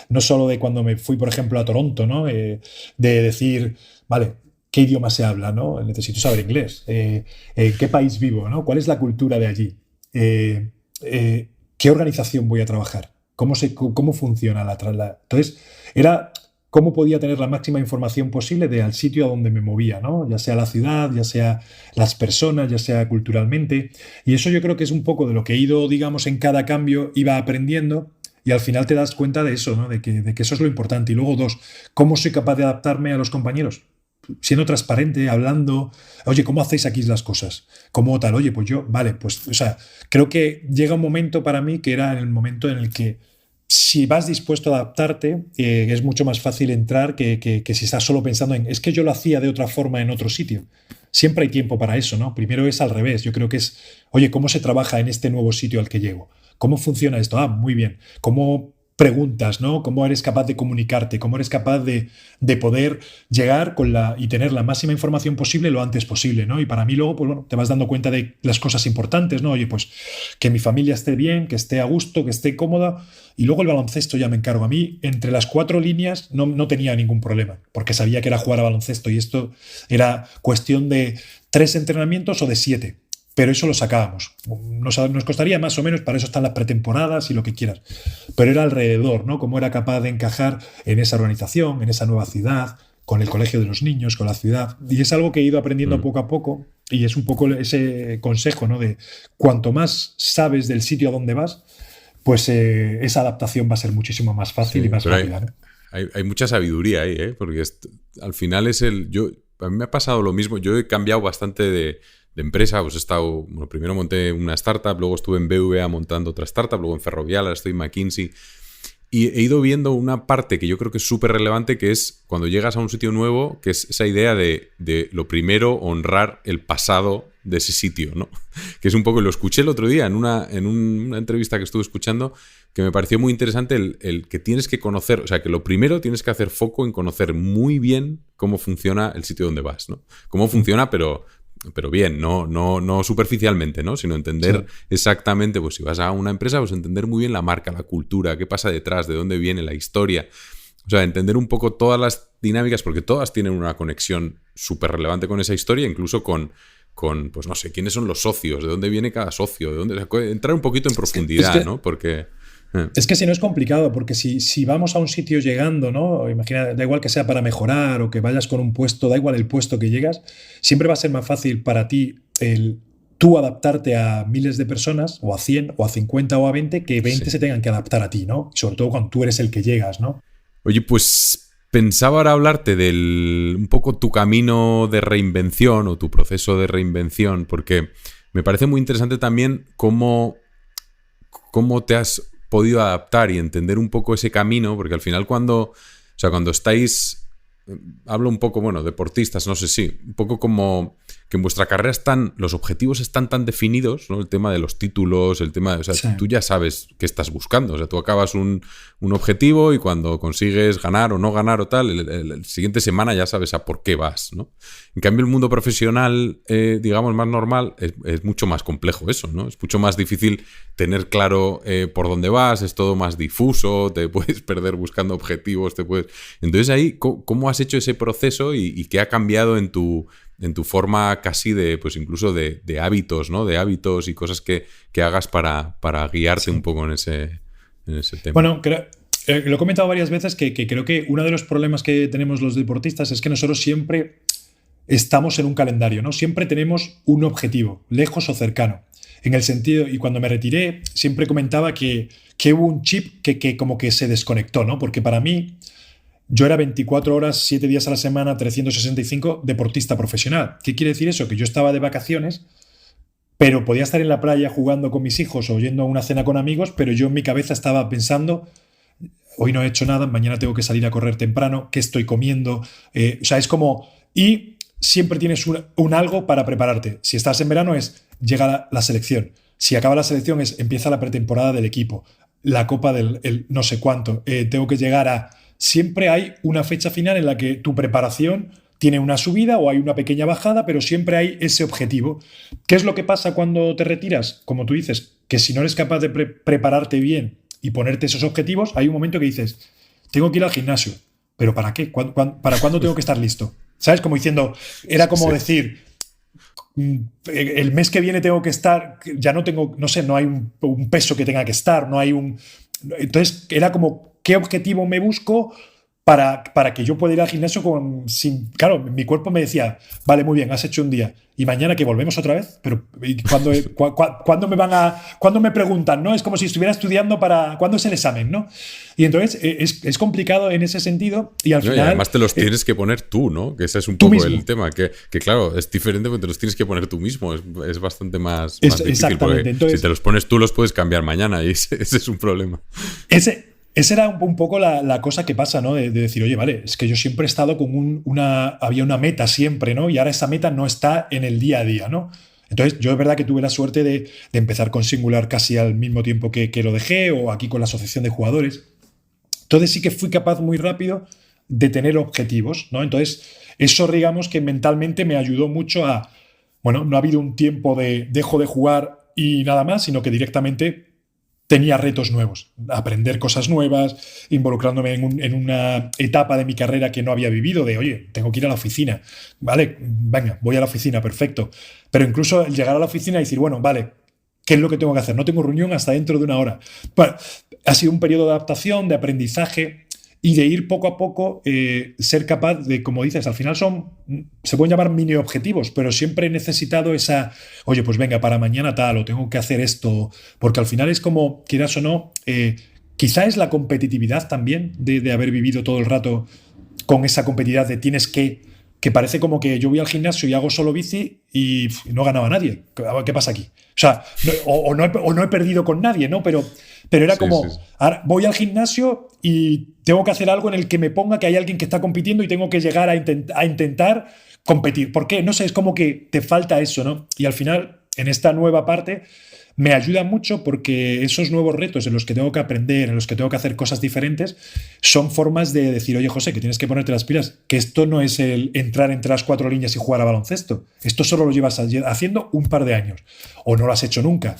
Speaker 2: no solo de cuando me fui, por ejemplo, a Toronto, ¿no? De decir, vale, ¿qué idioma se habla, no? Necesito saber inglés. ¿En qué país vivo, no? ¿Cuál es la cultura de allí? ¿Qué organización voy a trabajar? ¿Cómo funciona la traslada? Entonces, era cómo podía tener la máxima información posible al sitio a donde me movía, ¿no? Ya sea la ciudad, ya sea las personas, ya sea culturalmente. Y eso yo creo que es un poco de lo que he ido, digamos, en cada cambio, iba aprendiendo y al final te das cuenta de eso, ¿no? De que eso es lo importante. Y luego 2, ¿cómo soy capaz de adaptarme a los compañeros? Siendo transparente, hablando, oye, ¿cómo hacéis aquí las cosas? ¿Cómo tal? Oye, pues yo, vale, pues, o sea, creo que llega un momento para mí que era el momento en el que si vas dispuesto a adaptarte, es mucho más fácil entrar que si estás solo pensando en, es que yo lo hacía de otra forma en otro sitio. Siempre hay tiempo para eso, ¿no? Primero es al revés. Yo creo que es, oye, ¿cómo se trabaja en este nuevo sitio al que llego? ¿Cómo funciona esto? Ah, muy bien. ¿Cómo preguntas, ¿no? ¿Cómo eres capaz de comunicarte? ¿Cómo eres capaz de poder llegar y tener la máxima información posible lo antes posible, ¿no? Y para mí luego, pues bueno, te vas dando cuenta de las cosas importantes, ¿no? Oye, pues que mi familia esté bien, que esté a gusto, que esté cómoda. Y luego el baloncesto ya me encargo. A mí, entre las 4 líneas, no tenía ningún problema, porque sabía que era jugar a baloncesto y esto era cuestión de 3 entrenamientos o de 7. Pero eso lo sacábamos. Nos costaría más o menos, para eso están las pretemporadas y lo que quieras. Pero era alrededor, ¿no? Cómo era capaz de encajar en esa organización, en esa nueva ciudad, con el colegio de los niños, con la ciudad. Y es algo que he ido aprendiendo poco a poco y es un poco ese consejo, ¿no? De cuanto más sabes del sitio a donde vas, pues esa adaptación va a ser muchísimo más fácil y más rápida, ¿no?
Speaker 1: Hay mucha sabiduría ahí, ¿eh? Porque al final a mí me ha pasado lo mismo. Yo he cambiado bastante de empresa. Pues he estado, bueno, primero monté una startup, luego estuve en BVA montando otra startup, luego en Ferrovial, ahora estoy en McKinsey. Y he ido viendo una parte que yo creo que es súper relevante, que es cuando llegas a un sitio nuevo, que es esa idea de lo primero, honrar el pasado de ese sitio, ¿no? Que es un poco, lo escuché el otro día en una entrevista que estuve escuchando, que me pareció muy interesante el que tienes que conocer, o sea, que lo primero tienes que hacer foco en conocer muy bien cómo funciona el sitio donde vas, ¿no? Cómo funciona, pero bien, no superficialmente, ¿no? Sino entender exactamente, pues si vas a una empresa, pues entender muy bien la marca, la cultura, qué pasa detrás, de dónde viene la historia. O sea, entender un poco todas las dinámicas, porque todas tienen una conexión súper relevante con esa historia, incluso con, pues no sé, quiénes son los socios, de dónde viene cada socio, o sea, entrar un poquito en profundidad, ¿no? Porque...
Speaker 2: Es que si no es complicado, porque si vamos a un sitio llegando, ¿no? Imagina, da igual que sea para mejorar o que vayas con un puesto, da igual el puesto que llegas, siempre va a ser más fácil para ti tú adaptarte a miles de personas, o a 100, o a 50, o a 20, que 20 se tengan que adaptar a ti, ¿no? Sobre todo cuando tú eres el que llegas, ¿no?
Speaker 1: Oye, pues pensaba ahora hablarte un poco tu camino de reinvención o tu proceso de reinvención, porque me parece muy interesante también cómo te has podido adaptar y entender un poco ese camino, porque al final cuando estáis, hablo un poco, bueno, deportistas, no sé si, un poco como que en vuestra carrera los objetivos están tan definidos, ¿no? El tema de los títulos, el tema, o sea,
Speaker 2: Sí.
Speaker 1: tú ya sabes qué estás buscando. O sea, tú acabas un objetivo y cuando consigues ganar o no ganar o tal, el siguiente semana ya sabes a por qué vas, ¿no? En cambio, el mundo profesional, digamos, más normal, es mucho más complejo eso, ¿no? Es mucho más difícil tener claro por dónde vas, es todo más difuso, te puedes perder buscando objetivos, Entonces ahí, ¿cómo has hecho ese proceso y qué ha cambiado en tu forma casi de, pues incluso de hábitos, ¿no? De hábitos y cosas que hagas para guiarte un poco en ese tema?
Speaker 2: Bueno, lo he comentado varias veces que creo que uno de los problemas que tenemos los deportistas es que nosotros siempre estamos en un calendario, ¿no? Siempre tenemos un objetivo, lejos o cercano. En el sentido, y cuando me retiré, siempre comentaba que hubo un chip que como que se desconectó, ¿no? Porque para mí, yo era 24 horas, 7 días a la semana, 365 deportista profesional. ¿Qué quiere decir eso? Que yo estaba de vacaciones, pero podía estar en la playa jugando con mis hijos o yendo a una cena con amigos, pero yo en mi cabeza estaba pensando, hoy no he hecho nada, mañana tengo que salir a correr temprano, ¿qué estoy comiendo? O sea, es como... Y siempre tienes un algo para prepararte. Si estás en verano es, llega la selección. Si acaba la selección es, empieza la pretemporada del equipo. La copa del no sé cuánto. Tengo que llegar a... Siempre hay una fecha final en la que tu preparación tiene una subida o hay una pequeña bajada, pero siempre hay ese objetivo. ¿Qué es lo que pasa cuando te retiras? Como tú dices, que si no eres capaz de prepararte bien y ponerte esos objetivos, hay un momento que dices, tengo que ir al gimnasio. ¿Pero para qué? ¿Para cuándo tengo que estar listo? ¿Sabes? Como diciendo, era como decir, el mes que viene tengo que estar, ya no tengo, no sé, no hay un peso que tenga que estar, no hay un... Entonces, era como, ¿qué objetivo me busco para que yo pueda ir al gimnasio claro, mi cuerpo me decía, vale, muy bien, has hecho un día, y mañana que volvemos otra vez, pero ¿cuándo me preguntan, ¿no? Es como si estuviera estudiando para ¿cuándo es el examen, ¿no? Y entonces es complicado en ese sentido y al final...
Speaker 1: Y además te los tienes que poner tú, ¿no? Que ese es un poco
Speaker 2: mismo.
Speaker 1: El tema, que claro, es diferente porque te los tienes que poner tú mismo, es bastante más difícil.
Speaker 2: Exactamente. Entonces,
Speaker 1: si te los pones tú, los puedes cambiar mañana y ese es un problema.
Speaker 2: Esa era un poco la cosa que pasa, ¿no? De decir, oye, vale, es que yo siempre he estado con había una meta siempre, ¿no? Y ahora esa meta no está en el día a día, ¿no? Entonces, yo es verdad que tuve la suerte de empezar con Singular casi al mismo tiempo que lo dejé, o aquí con la asociación de jugadores. Entonces sí que fui capaz muy rápido de tener objetivos, ¿no? Entonces, eso digamos que mentalmente me ayudó mucho a, bueno, no ha habido un tiempo de dejo de jugar y nada más, sino que directamente tenía retos nuevos, aprender cosas nuevas, involucrándome en una etapa de mi carrera que no había vivido, de, oye, tengo que ir a la oficina, vale, venga, voy a la oficina, perfecto. Pero incluso el llegar a la oficina y decir, bueno, vale, ¿qué es lo que tengo que hacer? No tengo reunión hasta dentro de una hora. Bueno, ha sido un periodo de adaptación, de aprendizaje y de ir poco a poco, ser capaz de, como dices, al final se pueden llamar mini objetivos, pero siempre he necesitado esa, oye, pues venga, para mañana tal, o tengo que hacer esto, porque al final es como, quieras o no, quizá es la competitividad también de haber vivido todo el rato con esa competitividad de tienes que parece como que yo voy al gimnasio y hago solo bici y no ganaba nadie. ¿Qué pasa aquí? O sea, no he perdido con nadie, ¿no? Pero era como, ahora voy al gimnasio y tengo que hacer algo en el que me ponga que hay alguien que está compitiendo y tengo que llegar a intentar competir. ¿Por qué? No sé, es como que te falta eso, ¿no? Y al final, en esta nueva parte, me ayuda mucho porque esos nuevos retos en los que tengo que aprender, en los que tengo que hacer cosas diferentes, son formas de decir, oye, José, que tienes que ponerte las pilas, que esto no es el entrar entre las 4 líneas y jugar a baloncesto. Esto solo lo llevas haciendo un par de años o no lo has hecho nunca.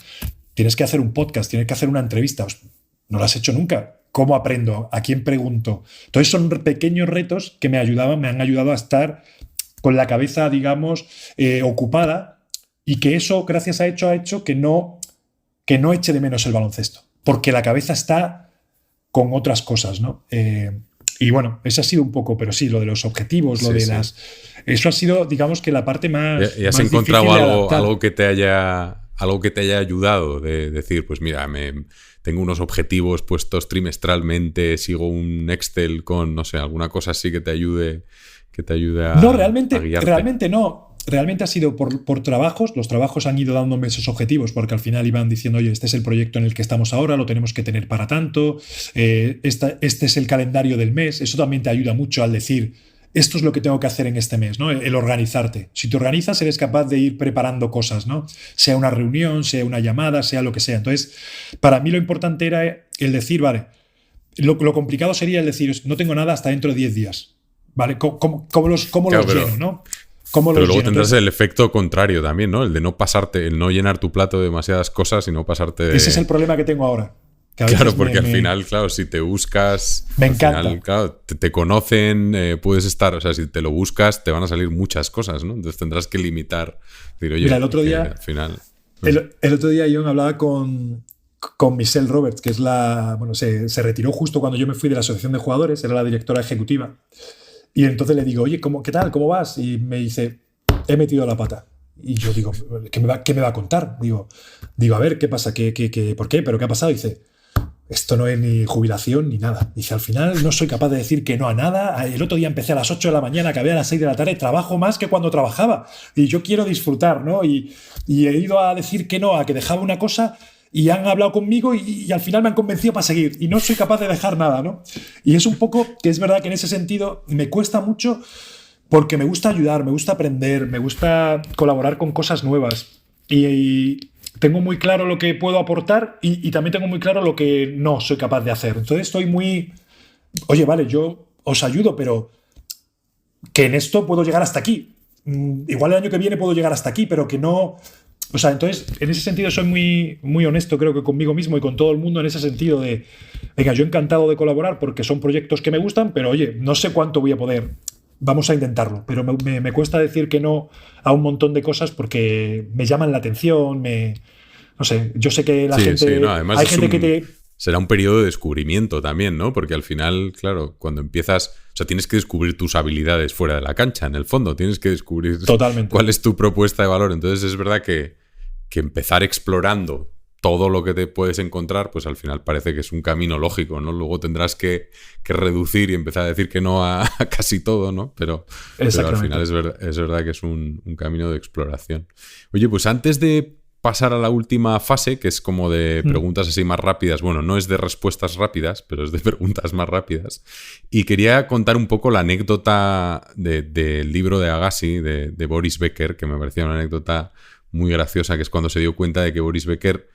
Speaker 2: Tienes que hacer un podcast, tienes que hacer una entrevista. No lo has hecho nunca. ¿Cómo aprendo? ¿A quién pregunto? Entonces son pequeños retos que me han ayudado a estar con la cabeza, digamos, ocupada, y que eso, gracias a hecho, ha hecho que no eche de menos el baloncesto, porque la cabeza está con otras cosas, ¿no? Y bueno, eso ha sido un poco, pero sí, lo de los objetivos, eso ha sido, digamos, que la parte más.
Speaker 1: ¿Y has
Speaker 2: más
Speaker 1: encontrado algo que te haya ayudado? De decir, pues mira, tengo unos objetivos puestos trimestralmente, sigo un Excel con, no sé, alguna cosa así que te ayude a.
Speaker 2: No, realmente no. Realmente ha sido por trabajos. Los trabajos han ido dándome esos objetivos porque al final iban diciendo, oye, este es el proyecto en el que estamos ahora, lo tenemos que tener para tanto, este es el calendario del mes. Eso también te ayuda mucho al decir, esto es lo que tengo que hacer en este mes, ¿no? El organizarte. Si te organizas, eres capaz de ir preparando cosas, ¿no? Sea una reunión, sea una llamada, sea lo que sea. Entonces, para mí lo importante era el decir, vale, lo complicado sería el decir, no tengo nada hasta dentro de 10 días, ¿vale? ¿Cómo los lleno, no?
Speaker 1: Pero luego tendrás el efecto contrario también, ¿no? El de no pasarte, el no llenar tu plato de demasiadas cosas y no pasarte de...
Speaker 2: Ese es el problema que tengo ahora.
Speaker 1: Claro, porque al final, claro, si te buscas...
Speaker 2: Me encanta.
Speaker 1: Final, claro, te conocen, puedes estar... O sea, si te lo buscas, te van a salir muchas cosas, ¿no? Entonces tendrás que limitar. Decir, oye,
Speaker 2: mira, el otro día...
Speaker 1: Al final...
Speaker 2: El otro día yo hablaba con Michelle Roberts, que es la... Bueno, se retiró justo cuando yo me fui de la asociación de jugadores, era la directora ejecutiva. Y entonces le digo, oye, ¿qué tal? ¿Cómo vas? Y me dice, he metido la pata. Y yo digo, ¿qué me va a contar? Digo, a ver, ¿qué pasa? ¿Por qué? ¿Pero qué ha pasado? Y dice... Esto no es ni jubilación ni nada. Dice, al final no soy capaz de decir que no a nada. El otro día empecé a las 8 de la mañana, acabé a las 6 de la tarde, trabajo más que cuando trabajaba. Y yo quiero disfrutar, ¿no? Y he ido a decir que no, a que dejaba una cosa y han hablado conmigo y al final me han convencido para seguir. Y no soy capaz de dejar nada, ¿no? Y es un poco que es verdad que en ese sentido me cuesta mucho porque me gusta ayudar, me gusta aprender, me gusta colaborar con cosas nuevas. Y tengo muy claro lo que puedo aportar y también tengo muy claro lo que no soy capaz de hacer. Entonces estoy muy... Oye, vale, yo os ayudo, pero que en esto puedo llegar hasta aquí. Igual el año que viene puedo llegar hasta aquí, pero que no... O sea, entonces, en ese sentido soy muy, muy honesto, creo que conmigo mismo y con todo el mundo en ese sentido de... Venga, yo encantado de colaborar porque son proyectos que me gustan, pero oye, no sé cuánto voy a poder... Vamos a intentarlo, pero me cuesta decir que no a un montón de cosas porque me llaman la atención, no sé, yo sé que la gente...
Speaker 1: Sí, no, además
Speaker 2: hay gente que te...
Speaker 1: Será un periodo de descubrimiento también, ¿no? Porque al final, claro, cuando empiezas... O sea, tienes que descubrir tus habilidades fuera de la cancha, en el fondo. Tienes que descubrir
Speaker 2: Totalmente.
Speaker 1: Cuál es tu propuesta de valor. Entonces es verdad que empezar explorando todo lo que te puedes encontrar, pues al final parece que es un camino lógico, ¿no? Luego tendrás que reducir y empezar a decir que no a casi todo, ¿no? Pero al final es verdad que es un camino de exploración. Oye, pues antes de pasar a la última fase, que es como de preguntas así más rápidas, bueno, no es de respuestas rápidas, pero es de preguntas más rápidas, y quería contar un poco la anécdota del libro de Agassi, de Boris Becker, que me parecía una anécdota muy graciosa, que es cuando se dio cuenta de que Boris Becker,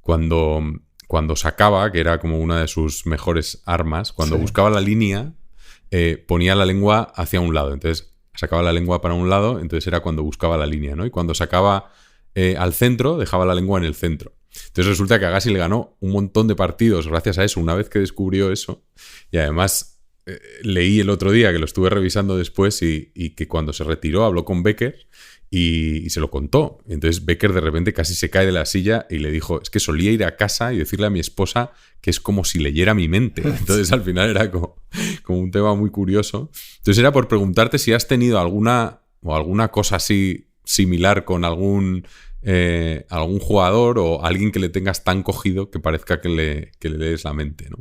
Speaker 1: cuando sacaba, que era como una de sus mejores armas, cuando buscaba la línea, ponía la lengua hacia un lado. Entonces sacaba la lengua para un lado, entonces era cuando buscaba la línea, ¿no? Y cuando sacaba al centro, dejaba la lengua en el centro. Entonces resulta que Agassi le ganó un montón de partidos gracias a eso, una vez que descubrió eso. Y además leí el otro día, que lo estuve revisando después, y que cuando se retiró habló con Becker y se lo contó. Entonces Becker de repente casi se cae de la silla y le dijo, es que solía ir a casa y decirle a mi esposa que es como si leyera mi mente. Entonces al final era como un tema muy curioso. Entonces era por preguntarte si has tenido alguna cosa así similar con algún jugador o alguien que le tengas tan cogido que parezca que le lees la mente, ¿no?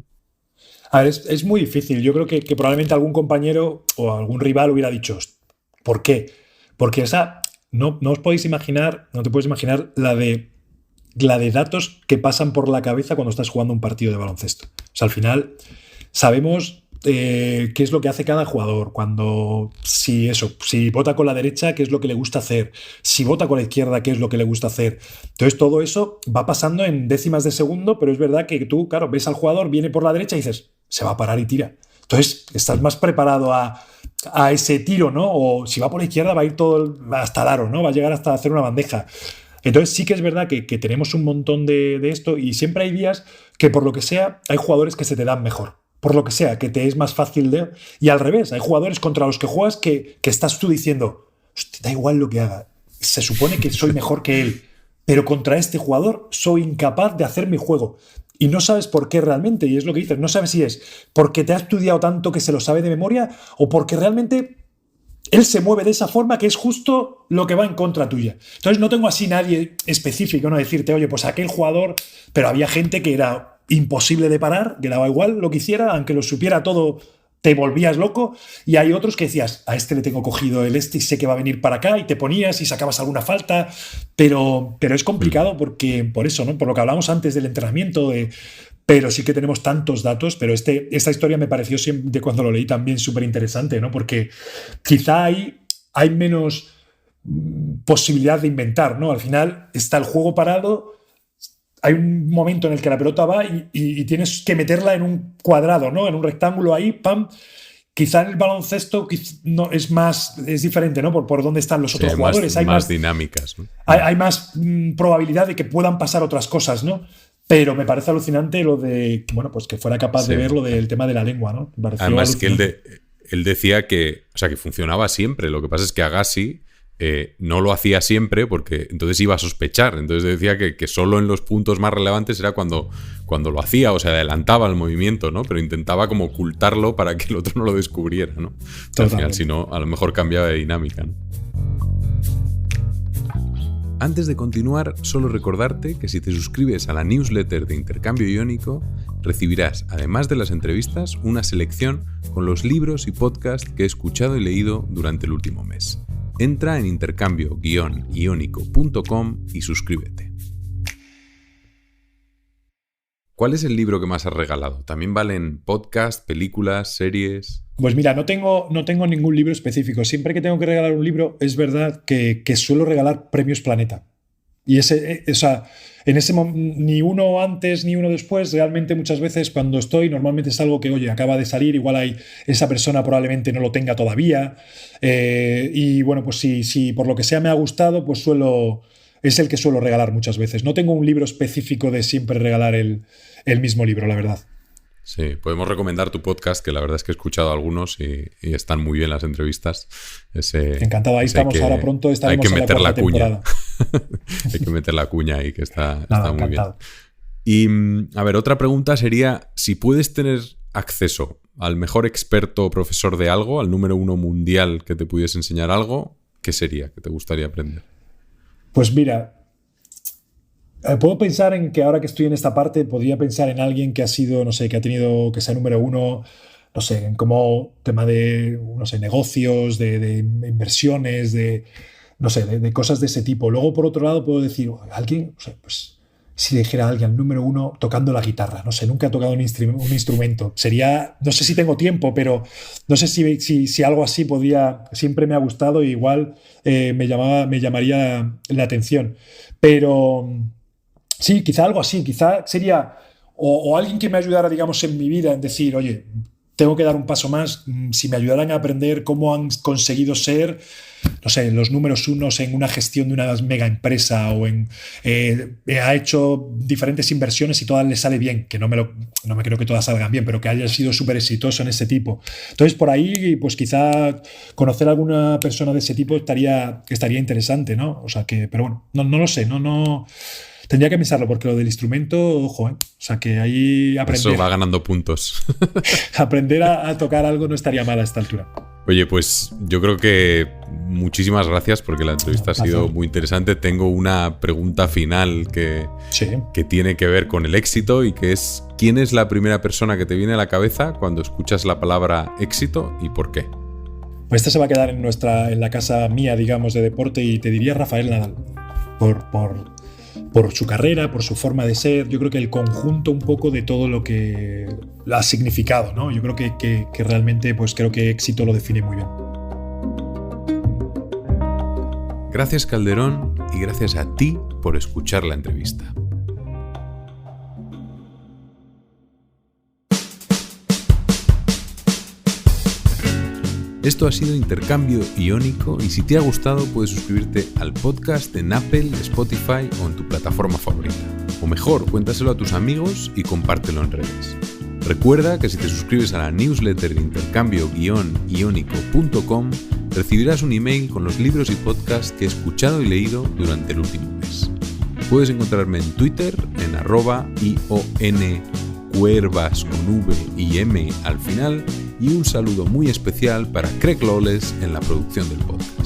Speaker 2: A ver, es muy difícil. Yo creo que probablemente algún compañero o algún rival hubiera dicho, ¿por qué? Porque no os podéis imaginar, no te puedes imaginar la de datos que pasan por la cabeza cuando estás jugando un partido de baloncesto. O sea, al final sabemos qué es lo que hace cada jugador, si vota con la derecha, qué es lo que le gusta hacer, si vota con la izquierda, qué es lo que le gusta hacer. Entonces todo eso va pasando en décimas de segundo, pero es verdad que tú, claro, ves al jugador, viene por la derecha y dices, se va a parar y tira. Entonces estás más preparado a ese tiro, ¿no? O si va por la izquierda va a ir todo hasta el aro, ¿no? Va a llegar hasta hacer una bandeja. Entonces sí que es verdad que tenemos un montón de esto y siempre hay días que por lo que sea hay jugadores que se te dan mejor. Por lo que sea, que te es más fácil de... Y al revés, hay jugadores contra los que juegas que estás tú diciendo, da igual lo que haga, se supone que soy mejor que él, pero contra este jugador soy incapaz de hacer mi juego. Y no sabes por qué realmente, y es lo que dices, no sabes si es porque te ha estudiado tanto que se lo sabe de memoria o porque realmente él se mueve de esa forma que es justo lo que va en contra tuya. Entonces no tengo así nadie específico, no decirte, oye, pues aquel jugador, pero había gente que era imposible de parar, que daba igual lo que hiciera, aunque lo supiera todo, te volvías loco, y hay otros que decías, a este le tengo cogido el y sé que va a venir para acá, y te ponías y sacabas alguna falta, pero es complicado porque, por eso, ¿no? Por lo que hablamos antes del entrenamiento, pero sí que tenemos tantos datos, pero esta historia me pareció siempre, cuando lo leí, también súper interesante, ¿no? Porque quizá hay menos posibilidad de inventar, ¿no? Al final está el juego parado, hay un momento en el que la pelota va y tienes que meterla en un cuadrado, ¿no? En un rectángulo ahí, ¡pam! Quizá en el baloncesto no, es diferente, ¿no? Por dónde están los otros jugadores.
Speaker 1: Hay más dinámicas, ¿no?
Speaker 2: Hay más probabilidad de que puedan pasar otras cosas, ¿no? Pero me parece alucinante lo de, bueno, pues que fuera capaz de ver lo del tema de la lengua, ¿no?
Speaker 1: Además que él decía que funcionaba siempre. Lo que pasa es que Agassi no lo hacía siempre porque entonces iba a sospechar. Entonces decía que solo en los puntos más relevantes era cuando lo hacía, o sea, adelantaba el movimiento, ¿no? Pero intentaba como ocultarlo para que el otro no lo descubriera, ¿no? Al final, si no, a lo mejor cambiaba de dinámica, ¿no? Antes de continuar, solo recordarte que si te suscribes a la newsletter de Intercambio Iónico, recibirás, además de las entrevistas, una selección con los libros y podcasts que he escuchado y leído durante el último mes. Entra en intercambio-iónico.com y suscríbete. ¿Cuál es el libro que más has regalado? ¿También valen podcasts, películas, series?
Speaker 2: Pues mira, no tengo ningún libro específico. Siempre que tengo que regalar un libro, es verdad que suelo regalar premios Planeta. Y ni uno antes ni uno después. Realmente muchas veces cuando normalmente es algo que, oye, acaba de salir, igual esa persona probablemente no lo tenga todavía. Y bueno, pues si por lo que sea me ha gustado, pues es el que suelo regalar muchas veces. No tengo un libro específico de siempre regalar el mismo libro, la verdad.
Speaker 1: Sí, podemos recomendar tu podcast, que la verdad es que he escuchado algunos y están muy bien las entrevistas.
Speaker 2: Encantado, ahí estamos, ahora pronto estaremos en la cuarta temporada.
Speaker 1: Hay que meter la cuña ahí, que está muy
Speaker 2: encantado.
Speaker 1: bien. Y, a ver, otra pregunta sería, si puedes tener acceso al mejor experto o profesor de algo, al número 1 mundial que te pudiese enseñar algo, ¿qué sería? ¿Qué te gustaría aprender?
Speaker 2: Pues mira, puedo pensar en que ahora que estoy en esta parte, podría pensar en alguien que ha sido, no sé, que ha tenido, que sea número 1, no sé, en como tema de, no sé, negocios, de inversiones, de cosas de ese tipo. Luego, por otro lado, puedo decir, alguien, o sea, pues si dijera a alguien número 1 tocando la guitarra, no sé, nunca he tocado un instrumento. Sería, no sé si tengo tiempo, pero no sé si algo así siempre me ha gustado y igual me llamaría la atención. Pero sí, quizá algo así, quizá sería o alguien que me ayudara, digamos, en mi vida, en decir, oye, tengo que dar un paso más, si me ayudaran a aprender cómo han conseguido ser, no sé, los números 1 en una gestión de una mega empresa o ha hecho diferentes inversiones y todas le sale bien, que no me creo que todas salgan bien, pero que haya sido súper exitoso en ese tipo. Entonces, por ahí, pues quizá conocer a alguna persona de ese tipo estaría interesante, ¿no? O sea que, pero bueno, no lo sé, no. Tendría que pensarlo, porque lo del instrumento, ojo, O sea, que ahí aprender...
Speaker 1: Eso va ganando puntos.
Speaker 2: Aprender a tocar algo no estaría mal a esta altura.
Speaker 1: Oye, pues yo creo que muchísimas gracias porque la entrevista ha sido muy interesante. Tengo una pregunta final que tiene que ver con el éxito y que es, ¿quién es la primera persona que te viene a la cabeza cuando escuchas la palabra éxito y por qué?
Speaker 2: Pues esta se va a quedar en la casa mía, digamos, de deporte, y te diría Rafael Nadal. Por su carrera, por su forma de ser, yo creo que el conjunto un poco de todo lo que ha significado, ¿no? Yo creo que realmente, pues creo que éxito lo define muy bien.
Speaker 1: Gracias, Calderón, y gracias a ti por escuchar la entrevista. Esto ha sido Intercambio Iónico, y si te ha gustado puedes suscribirte al podcast en Apple, Spotify o en tu plataforma favorita. O mejor, cuéntaselo a tus amigos y compártelo en redes. Recuerda que si te suscribes a la newsletter de intercambio-iónico.com recibirás un email con los libros y podcasts que he escuchado y leído durante el último mes. Puedes encontrarme en Twitter en @IONCuervas con V y M al final, y un saludo muy especial para Craig Lawless en la producción del podcast.